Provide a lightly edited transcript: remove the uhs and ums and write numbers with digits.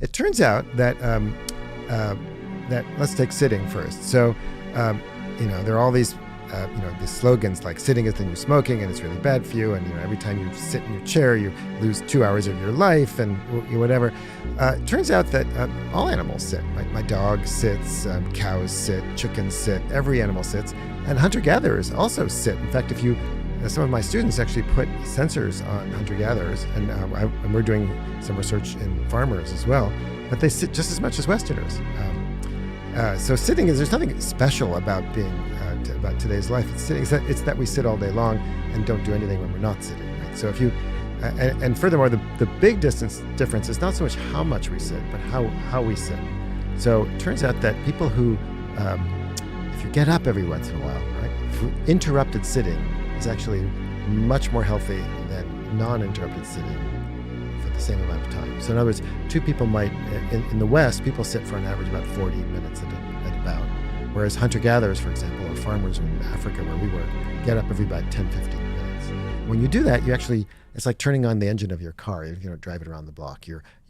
It turns out that let's take sitting first. So, there are all these these slogans like "sitting is the new smoking" and it's really bad for you. And every time you sit in your chair, you lose 2 hours of your life and whatever. Turns out that all animals sit. My dog sits, cows sit, chickens sit, every animal sits, and hunter-gatherers also sit. In fact, if you some of my students actually put sensors on hunter-gatherers, and we're doing some research in farmers as well, but they sit just as much as Westerners. So sitting there's nothing special about being about today's life. It's that we sit all day long and don't do anything when we're not sitting. Right? So if you and furthermore, the big difference is not so much how much we sit, but how we sit. So it turns out that people who, if you get up every once in a while, right, interrupted sitting is actually much more healthy than non-interrupted sitting for the same amount of time. So in other words, two people might, in the West, people sit for an average about 40 minutes at about, whereas hunter-gatherers, for example, or farmers in Africa where we work, get up every about 10, 15 minutes. When you do that, it's like turning on the engine of your car, drive it around the block. You're